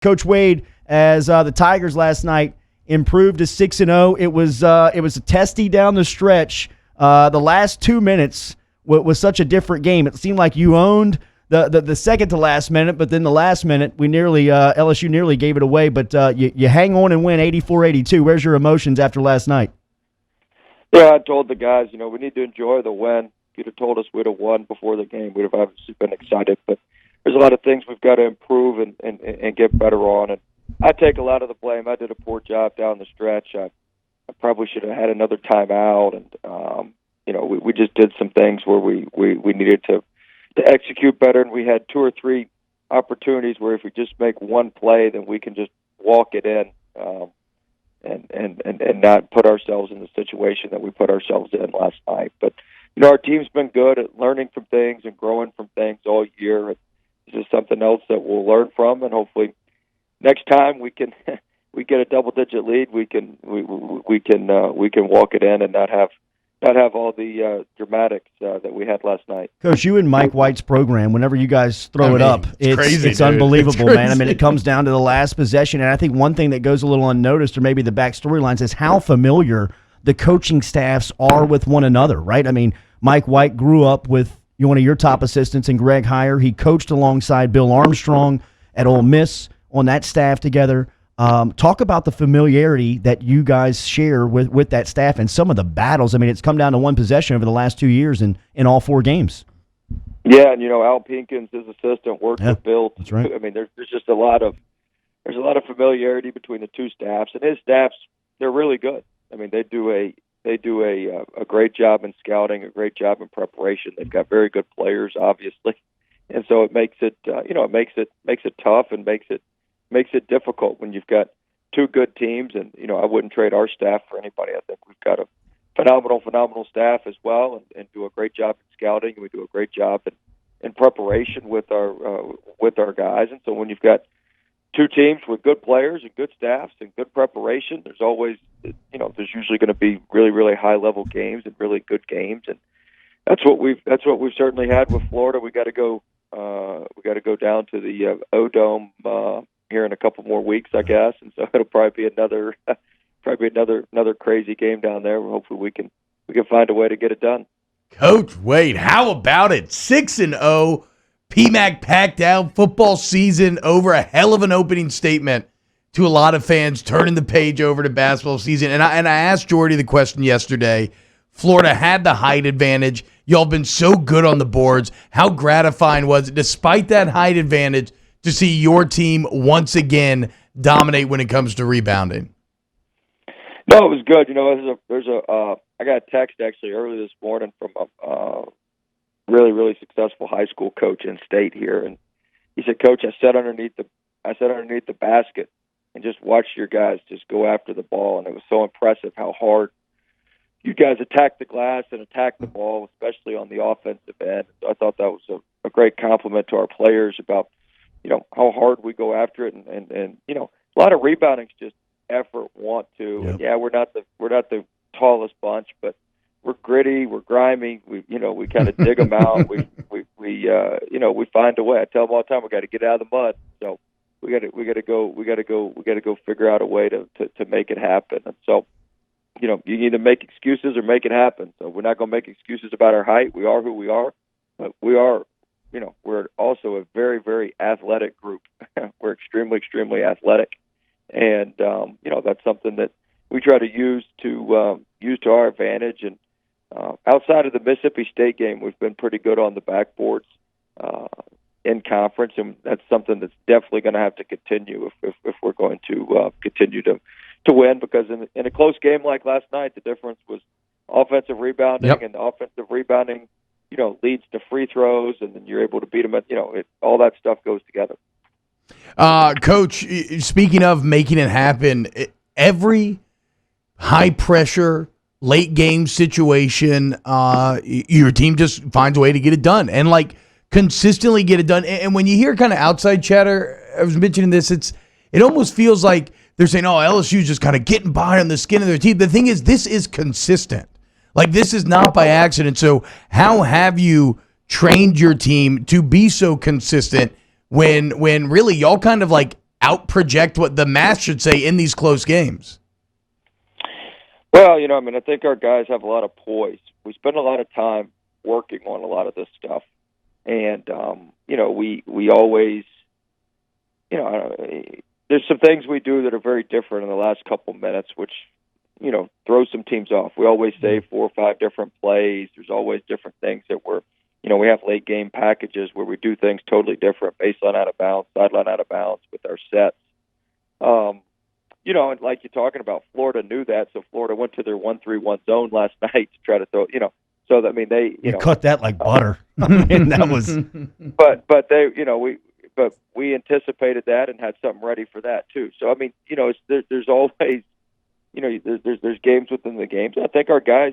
Coach Wade, as the Tigers last night improved to 6-0. It was a testy down the stretch. The last 2 minutes was such a different game. It seemed like you owned the second to last minute, but then the last minute, LSU nearly gave it away. But you hang on and win 84-82. Where's your emotions after last night? Yeah, I told the guys, we need to enjoy the win. If you'd have told us we'd have won before the game, we'd have obviously been excited. But there's a lot of things we've got to improve and get better on. And I take a lot of the blame. I did a poor job down the stretch. I probably should have had another timeout. And, we just did some things where we needed to execute better. And we had 2 or 3 opportunities where if we just make one play, then we can just walk it in. And not put ourselves in the situation that we put ourselves in last night. But, our team's been good at learning from things and growing from things all year. It's just something else that we'll learn from, and hopefully next time we get a double-digit lead, we can walk it in and not have all the dramatics that we had last night. Coach, you and Mike White's program, whenever you guys throw it up, it's crazy, it's unbelievable, man. I mean, it comes down to the last possession, and I think one thing that goes a little unnoticed, or maybe the back storylines, is how familiar the coaching staffs are with one another, right? I mean, Mike White grew up with one of your top assistants in Greg Heyer. He coached alongside Bill Armstrong at Ole Miss on that staff together. Talk about the familiarity that you guys share with that staff and some of the battles. I mean, it's come down to one possession over the last 2 years in all 4 games. Yeah, and Al Pinkins, his assistant, worked with Bill. That's right. I mean, there's just a lot of familiarity between the two staffs, and his staffs, they're really good. I mean, they do a great job in scouting, a great job in preparation. They've got very good players, obviously, and so it makes it makes it tough and makes it difficult when you've got 2 good teams. And I wouldn't trade our staff for anybody. I think we've got a phenomenal staff as well, and do a great job in scouting. We do a great job in preparation with our guys. And so when you've got 2 teams with good players and good staffs and good preparation, there's always there's usually going to be really, really high level games and really good games. And that's what we've certainly had with Florida. We got to go down to the O-Dome here in a couple more weeks, I guess, and so it'll probably be another crazy game down there. Hopefully we can find a way to get it done. Coach Wade, how about it? 6-0, PMAC packed out, football season over, a hell of an opening statement to a lot of fans, turning the page over to basketball season. And I asked Jordy the question yesterday. Florida had the height advantage. Y'all been so good on the boards. How gratifying was it, despite that height advantage, to see your team once again dominate when it comes to rebounding? No, it was good. I got a text actually early this morning from a really, really successful high school coach in state here, and he said, "Coach, I sat underneath the basket and just watched your guys just go after the ball, and it was so impressive how hard you guys attacked the glass and attacked the ball, especially on the offensive end." So I thought that was a great compliment to our players about how hard we go after it, and a lot of rebounding is just effort, want to. Yep. And yeah, we're not the tallest bunch, but we're gritty, we're grimy. We kind of dig them out. We find a way. I tell them all the time, we got to get out of the mud. So we got to go figure out a way to make it happen. And so you either make excuses or make it happen. So we're not going to make excuses about our height. We are who we are, but we are. We're also a very, very athletic group. We're extremely, extremely athletic, and that's something that we try to use to our advantage. And outside of the Mississippi State game, we've been pretty good on the backboards in conference, and that's something that's definitely going to have to continue if we're going to continue to win. Because in a close game like last night, the difference was offensive rebounding, and offensive rebounding leads to free throws, and then you're able to beat them at, all that stuff goes together. Coach, speaking of making it happen, every high-pressure, late-game situation, your team just finds a way to get it done and, consistently get it done. And when you hear kind of outside chatter, I was mentioning this, it almost feels like they're saying, LSU's just kind of getting by on the skin of their teeth. The thing is, this is consistent. This is not by accident. So how have you trained your team to be so consistent when really y'all kind of out-project what the math should say in these close games? Well, I think our guys have a lot of poise. We spend a lot of time working on a lot of this stuff. And, we always, there's some things we do that are very different in the last couple minutes, which, throws some teams off. We always say 4 or 5 different plays. There's always different things that we have late game packages where we do things totally different, baseline out of bounds, sideline out of bounds with our sets. And like you're talking about, Florida knew that, so Florida went to their 1-3-1 zone last night to try to throw, so that, they, you cut that like butter. That was. But we anticipated that and had something ready for that too. So there's always, there's games within the games. I think our guys.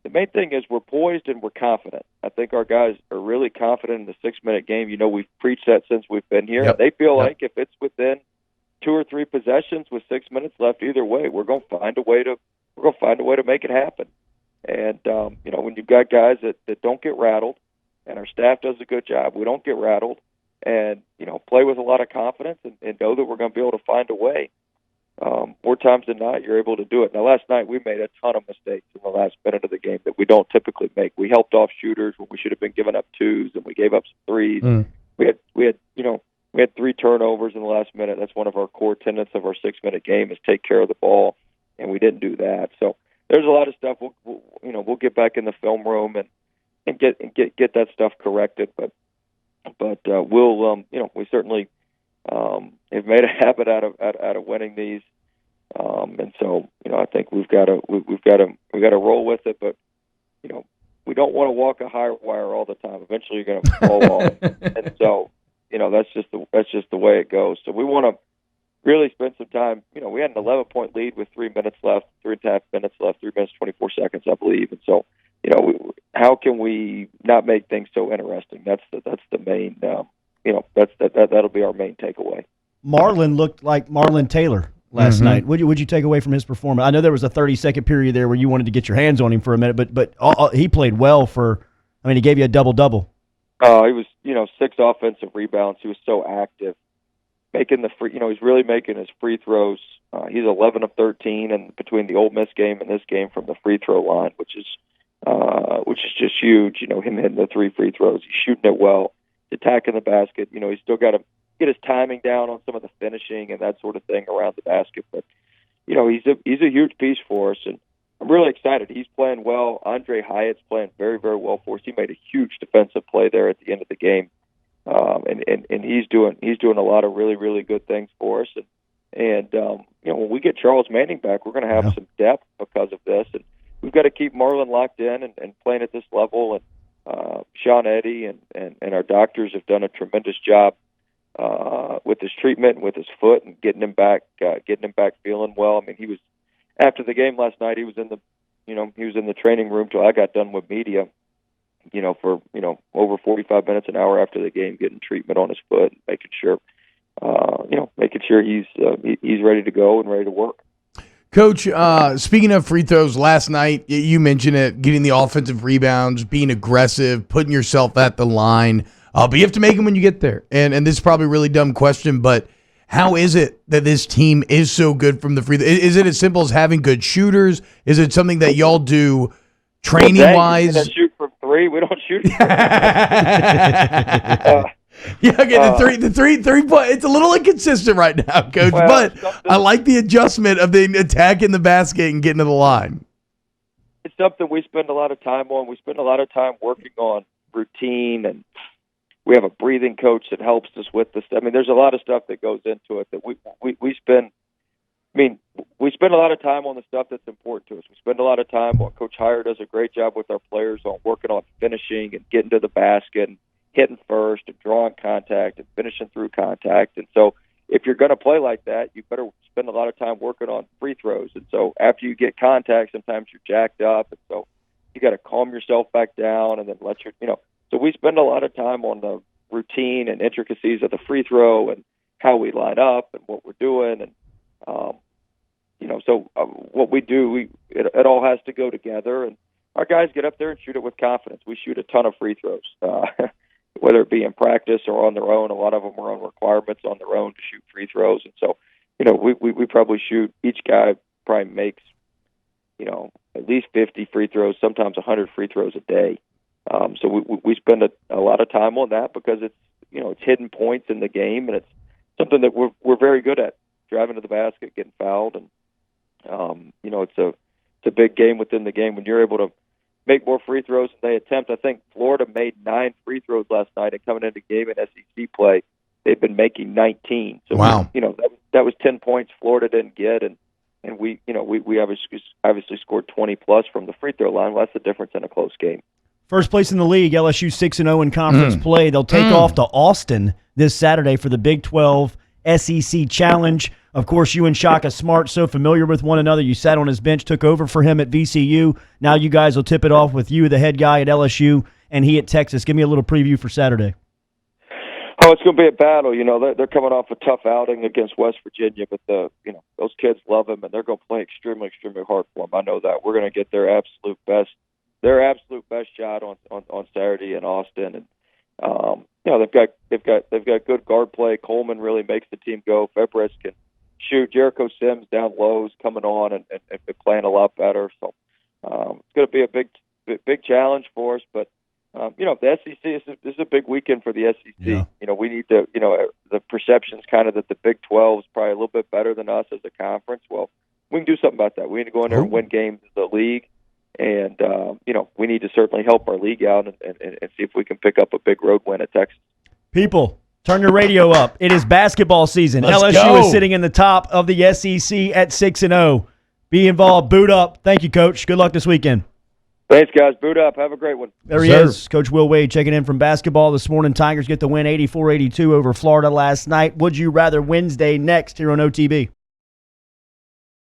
The main thing is we're poised and we're confident. I think our guys are really confident in the 6-minute game. We've preached that since we've been here. Yep. They feel like if it's within 2 or 3 possessions with 6 minutes left, either way, we're going to find a way to make it happen. And when you've got guys that don't get rattled, and our staff does a good job, we don't get rattled, and play with a lot of confidence and know that we're going to be able to find a way. More times than not, you're able to do it. Now, last night we made a ton of mistakes in the last minute of the game that we don't typically make. We helped off shooters when we should have been giving up 2s, and we gave up some 3s. We had 3 turnovers in the last minute. That's one of our core tenets of our 6-minute game is take care of the ball, and we didn't do that. So there's a lot of stuff. We'll get back in the film room and get that stuff corrected. But we'll we certainly have made a habit out of winning these. And so, I think we've got to roll with it, but, we don't want to walk a high wire all the time. Eventually you're going to fall off. And so, that's just the way it goes. So we want to really spend some time, we had an 11-point lead with 3 minutes left, 3.5 minutes left, 3 minutes, 24 seconds, I believe. And so, how can we not make things so interesting? That's the main, that'll be our main takeaway. Marlon looked like Marlon Taylor last night. What'd you take away from his performance? I know there was a 30-second period there where you wanted to get your hands on him for a minute, but he played well he gave you a double-double. He was, 6 offensive rebounds. He was so active, making the free. He's really making his free throws. He's 11 of 13, and between the Ole Miss game and this game from the free throw line, which is just huge. Him hitting the 3 free throws. He's shooting it well, attacking the basket. He's still got to get his timing down on some of the finishing and that sort of thing around the basket. But he's a huge piece for us, and I'm really excited. He's playing well. Andre Hyatt's playing very, very well for us. He made a huge defensive play there at the end of the game, and he's doing a lot of really, really good things for us. And when we get Charles Manning back, we're going to have some depth because of this, and we've got to keep Marlon locked in and playing at this level. And Sean Eddy and our doctors have done a tremendous job with his treatment and with his foot and getting him back feeling well. He was after the game last night. He was in the training room till I got done with media. For over 45 minutes, an hour after the game, getting treatment on his foot, making sure he's ready to go and ready to work. Coach, speaking of free throws, last night you mentioned it, getting the offensive rebounds, being aggressive, putting yourself at the line. But you have to make them when you get there. And this is probably a really dumb question, but how is it that this team is so good from the free throw? Is it as simple as having good shooters? Is it something that y'all do training-wise? Well, shoot from 3. We don't shoot. The three point. It's a little inconsistent right now, Coach. But I like the adjustment of the attack in the basket and getting to the line. It's something we spend a lot of time on. We spend a lot of time working on routine, and we have a breathing coach that helps us with this. There's a lot of stuff that goes into it that we spend. We spend a lot of time on the stuff that's important to us. We spend a lot of time on. Coach Heyer does a great job with our players on working on finishing and getting to the basket and hitting first and drawing contact and finishing through contact. And so if you're going to play like that, you better spend a lot of time working on free throws. And so after you get contact, sometimes you're jacked up. And so you got to calm yourself back down and then so we spend a lot of time on the routine and intricacies of the free throw and how we line up and what we're doing. And, what we do, it all has to go together. And our guys get up there and shoot it with confidence. We shoot a ton of free throws. whether it be in practice or on their own. A lot of them are on requirements on their own to shoot free throws, and so we probably shoot. Each guy probably makes at least 50 free throws, sometimes 100 free throws a day. So we spend a lot of time on that because it's hidden points in the game, and it's something that we're very good at, driving to the basket, getting fouled, and it's a big game within the game when you're able to make more free throws than they attempt. I think Florida made 9 free throws last night, and coming into the game in SEC play, they've been making 19. So wow, that was 10 points Florida didn't get, and we obviously scored 20 plus from the free throw line. Well, that's the difference in a close game. First place in the league, LSU 6-0 in conference play. They'll take off to Austin this Saturday for the Big 12 SEC Challenge. Of course, you and Shaka Smart, so familiar with one another. You sat on his bench, took over for him at VCU. Now you guys will tip it off with you, the head guy at LSU, and he at Texas. Give me a little preview for Saturday. Oh, it's going to be a battle. They're coming off a tough outing against West Virginia, but those kids love him, and they're going to play extremely, extremely hard for him. I know that. We're going to get their absolute best shot on Saturday in Austin, and they've got good guard play. Coleman really makes the team go. Febres can shoot. Jericho Sims down low is coming on and playing a lot better. So it's going to be a big challenge for us. But the SEC this is a big weekend for the SEC. Yeah. We need to. The perception's kind of that the Big 12 is probably a little bit better than us as a conference. Well, we can do something about that. We need to go in there and win games in the league. And, we need to certainly help our league out and see if we can pick up a big road win at Texas. People, turn your radio up. It is basketball season. Let's LSU go. is sitting in the top of the SEC at 6-0. Be involved. Boot up. Thank you, Coach. Good luck this weekend. Thanks, guys. Boot up. Have a great one. There he is. Coach Will Wade checking in from basketball this morning. Tigers get the win 84-82 over Florida last night. Would you rather Wednesday next here on OTB?